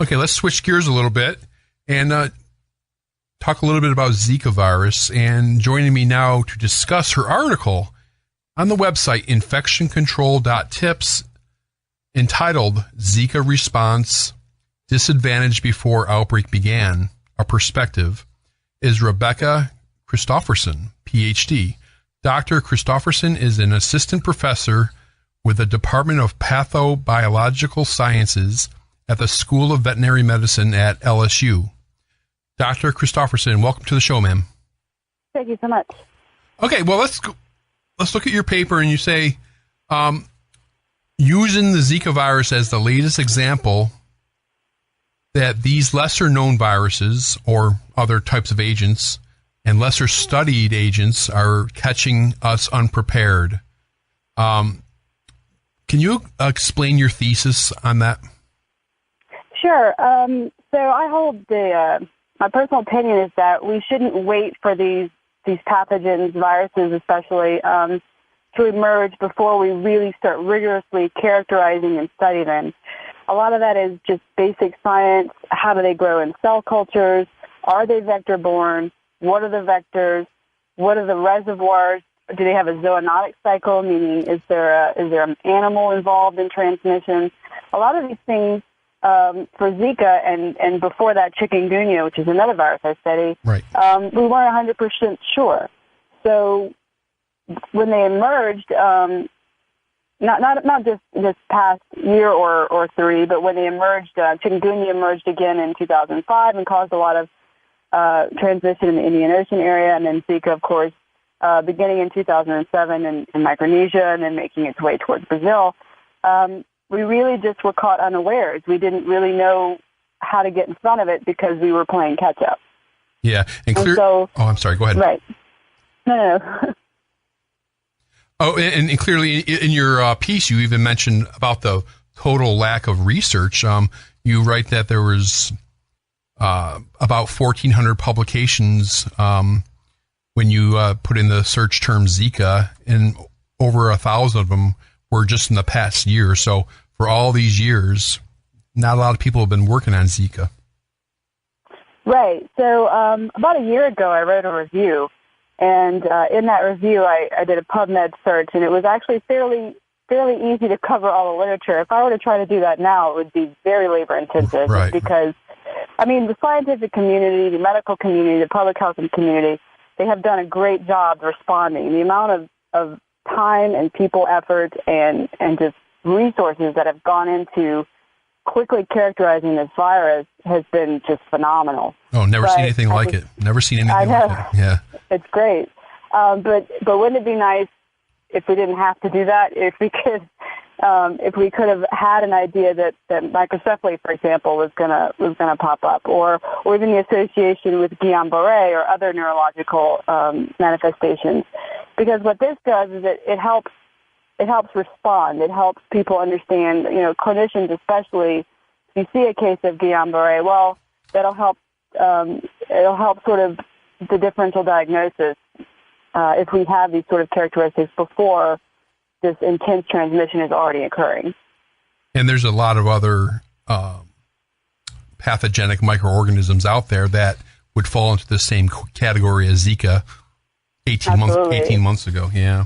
Okay, let's switch gears a little bit and talk a little bit about Zika virus. And joining me now to discuss her article on the website infectioncontrol.tips entitled Zika Response Disadvantage Before Outbreak Began, A Perspective, is Rebecca Christofferson, PhD. Dr. Christofferson is an assistant professor with the Department of Pathobiological Sciences at the School of Veterinary Medicine at LSU. Dr. Christofferson, welcome to the show, ma'am. Thank you so much. Okay, well, let's look at your paper, and you say, using the Zika virus as the latest example, that these lesser-known viruses or other types of agents and lesser-studied agents are catching us unprepared. Can you explain your thesis on that? Sure. So I hold my personal opinion is that we shouldn't wait for these pathogens, viruses especially, to emerge before we really start rigorously characterizing and studying them. A lot of that is just basic science. How do they grow in cell cultures? Are they vector-borne? What are the vectors? What are the reservoirs? Do they have a zoonotic cycle, meaning is there an animal involved in transmission? A lot of these things for Zika and before that chikungunya, which is another virus I study, right. We weren't 100% sure. So when they emerged, not just this past year or three, but when they emerged, chikungunya emerged again in 2005 and caused a lot of transmission in the Indian Ocean area, and then Zika, of course, beginning in 2007 in Micronesia and then making its way towards Brazil. We really just were caught unawares. We didn't really know how to get in front of it because we were playing catch-up. Yeah. And I'm sorry, go ahead. Right. No. Oh, and clearly in your piece, you even mentioned about the total lack of research. You write that there was about 1,400 publications when you put in the search term Zika, and over 1,000 of them were just in the past year. So for all these years, not a lot of people have been working on Zika. Right. So about a year ago, I wrote a review. And in that review, I did a PubMed search, and it was actually fairly easy to cover all the literature. If I were to try to do that now, it would be very labor-intensive. Right. Because, I mean, the scientific community, the medical community, the public health community, they have done a great job responding. The amount of time and people effort and just resources that have gone into quickly characterizing this virus has been just phenomenal. Oh, never seen anything like it. Never seen anything like it. Yeah. It's great. But wouldn't it be nice if we didn't have to do that? If we could have had an idea that microcephaly, for example, was gonna pop up, or even the association with Guillain-Barré or other neurological manifestations. Because what this does is it helps respond. It helps people understand, clinicians especially, if you see a case of Guillain-Barré, well, that'll help, it'll help sort of the differential diagnosis if we have these sort of characteristics before this intense transmission is already occurring. And there's a lot of other pathogenic microorganisms out there that would fall into the same category as Zika 18 months ago. Yeah.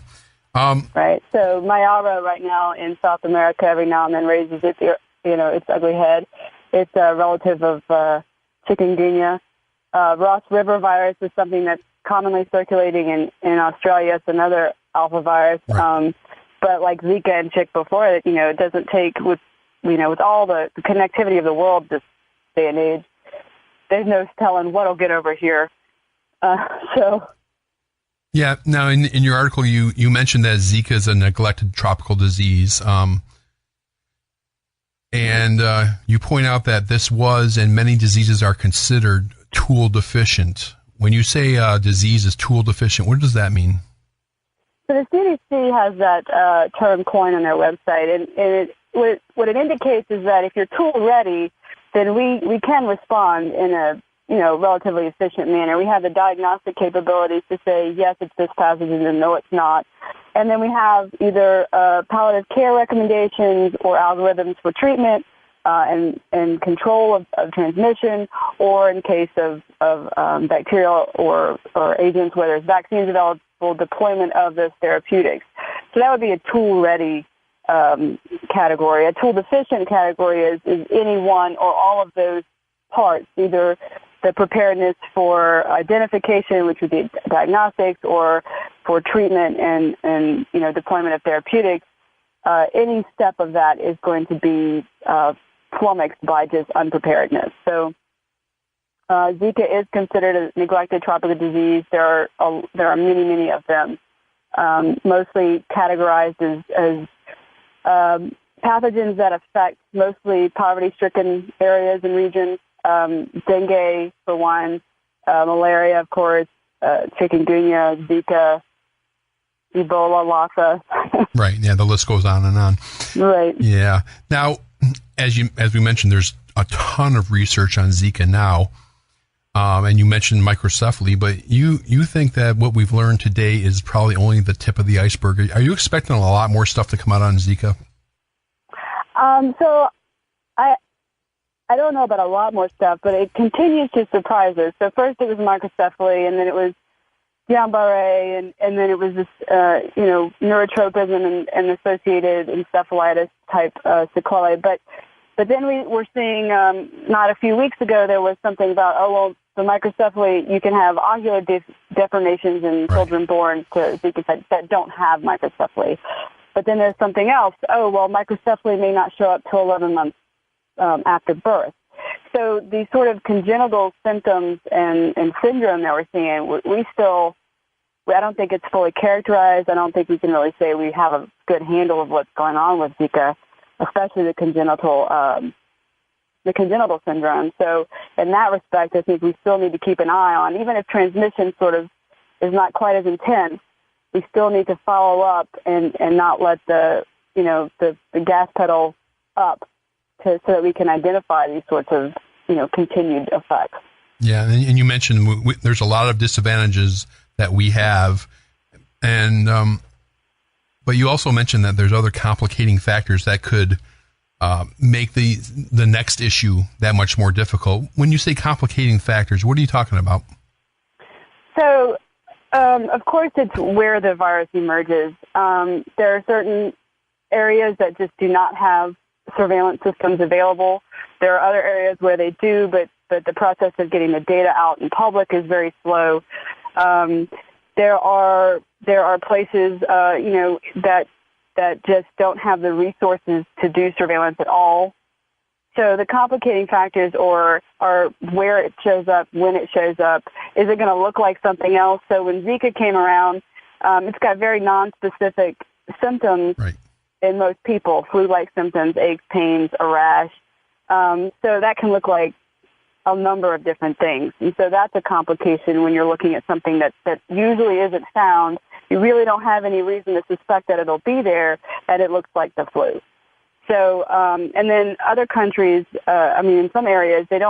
Right. So Mayara right now in South America every now and then raises its ugly head. It's a relative of chikungunya. Ross River virus is something that's commonly circulating in Australia. It's another alpha virus. Right. But like Zika and Chick before it, it doesn't take with all the connectivity of the world this day and age, there's no telling what'll get over here. Yeah. Now, in your article, you mentioned that Zika is a neglected tropical disease. And you point out that this was, and many diseases are considered tool deficient. When you say disease is tool deficient, what does that mean? So the CDC has that term coined on their website, and what it indicates is that if you're tool ready, then we can respond in a relatively efficient manner. We have the diagnostic capabilities to say, yes, it's this pathogen, and no, it's not. And then we have either palliative care recommendations or algorithms for treatment and control of transmission, or in case of bacterial or agents where there's vaccines available, deployment of those therapeutics. So that would be a tool-ready category. A tool-deficient category is any one or all of those parts, either the preparedness for identification, which would be diagnostics, or for treatment and deployment of therapeutics. Any step of that is going to be flummoxed by just unpreparedness. So Zika is considered a neglected tropical disease. There are many of them, mostly categorized as pathogens that affect mostly poverty-stricken areas and regions. Dengue, for one, malaria, of course, chikungunya, Zika, Ebola, Lassa. Right. Yeah, the list goes on and on. Right. Yeah. Now, as we mentioned, there's a ton of research on Zika now, and you mentioned microcephaly, but you think that what we've learned today is probably only the tip of the iceberg. Are you expecting a lot more stuff to come out on Zika? So I don't know about a lot more stuff, but it continues to surprise us. So first it was microcephaly, and then it was Guillain-Barré, and then it was this, neurotropism and associated encephalitis type sequelae. But then we were seeing, not a few weeks ago, there was something about, the microcephaly, you can have ocular deformations in children born to Zika that don't have microcephaly. But then there's something else. Microcephaly may not show up till 11 months after birth. So these sort of congenital symptoms and syndrome that we're seeing, I don't think it's fully characterized. I don't think we can really say we have a good handle of what's going on with Zika, especially the congenital syndrome. So in that respect, I think we still need to keep an eye on, even if transmission sort of is not quite as intense, we still need to follow up and not let the gas pedal up so that we can identify these sorts of, continued effects. Yeah, and you mentioned there's a lot of disadvantages that we have, and but you also mentioned that there's other complicating factors that could make the next issue that much more difficult. When you say complicating factors, what are you talking about? So, of course, it's where the virus emerges. There are certain areas that just do not have surveillance systems available. There are other areas where they do, but the process of getting the data out in public is very slow. There are places, that just don't have the resources to do surveillance at all. So the complicating factors are where it shows up, when it shows up. Is it going to look like something else? So when Zika came around, it's got very nonspecific symptoms. Right. In most people, flu-like symptoms, aches, pains, a rash. So that can look like a number of different things. And so that's a complication when you're looking at something that usually isn't found. You really don't have any reason to suspect that it'll be there, that it looks like the flu. So, and then other countries, in some areas, they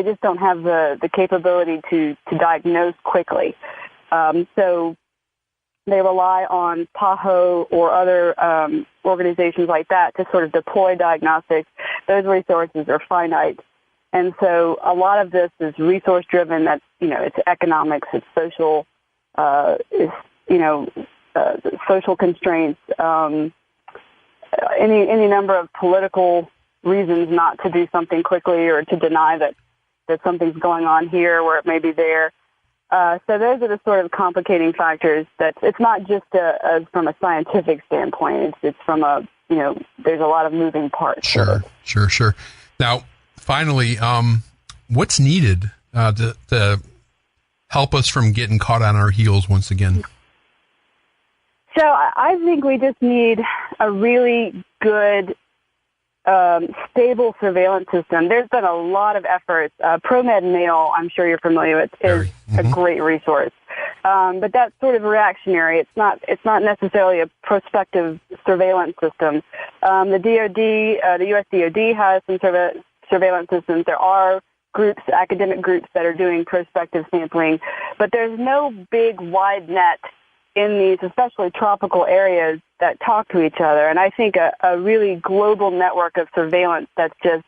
just don't have the capability to diagnose quickly. So they rely on PAHO or other organizations like that to sort of deploy diagnostics. Those resources are finite. And so a lot of this is resource-driven. That's, it's economics, it's social, social constraints, any number of political reasons not to do something quickly or to deny that something's going on here where it may be there. So those are the sort of complicating factors that it's not just from a scientific standpoint. It's from there's a lot of moving parts. Sure. Now, finally, what's needed to help us from getting caught on our heels once again? So I think we just need a really good, stable surveillance system. There's been a lot of efforts. ProMed Mail, I'm sure you're familiar with, is a great resource. But that's sort of reactionary. It's not necessarily a prospective surveillance system. The DoD, the U.S. DoD has some surveillance systems. There are groups, academic groups that are doing prospective sampling, but there's no big wide net in these, especially tropical areas, that talk to each other. And I think a really global network of surveillance that's just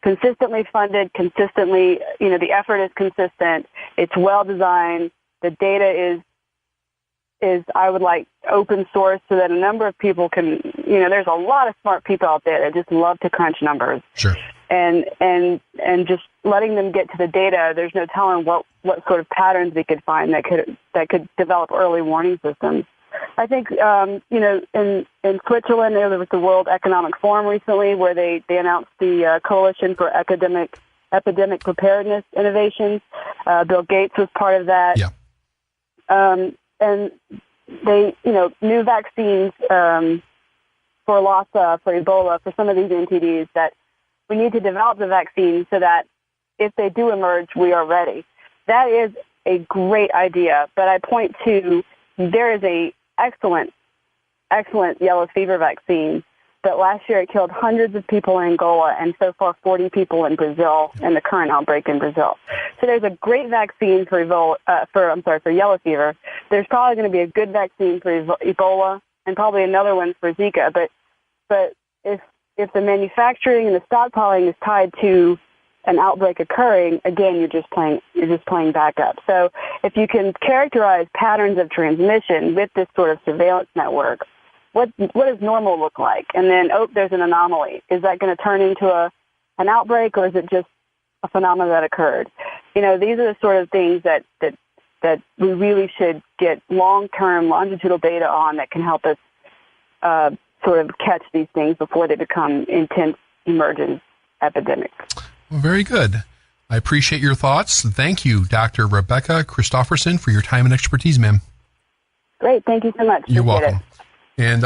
consistently funded, consistently, the effort is consistent, it's well designed, the data is I would like open source so that a number of people can, there's a lot of smart people out there that just love to crunch numbers. Sure. And just letting them get to the data, there's no telling what sort of patterns we could find that could develop early warning systems. I think, in Switzerland, there was the World Economic Forum recently where they announced the Coalition for Epidemic Preparedness Innovations. Bill Gates was part of that. Yeah. And they, new vaccines for Lassa, for Ebola, for some of these NTDs, that we need to develop the vaccine so that if they do emerge, we are ready. That is a great idea, but I point to there is a excellent yellow fever vaccine, but last year it killed hundreds of people in Angola and so far 40 people in Brazil in the current outbreak in Brazil. So there's a great vaccine for yellow fever. There's probably going to be a good vaccine for Ebola and probably another one for Zika. But if the manufacturing and the stockpiling is tied to an outbreak occurring, again, you're just playing backup. So if you can characterize patterns of transmission with this sort of surveillance network, what does normal look like? And then, there's an anomaly. Is that going to turn into an outbreak, or is it just a phenomenon that occurred? These are the sort of things that we really should get long-term longitudinal data on that can help us sort of catch these things before they become intense emergent epidemics. Well, very good. I appreciate your thoughts. Thank you, Dr. Rebecca Christofferson, for your time and expertise, ma'am. Great. Thank you so much. You're welcome. And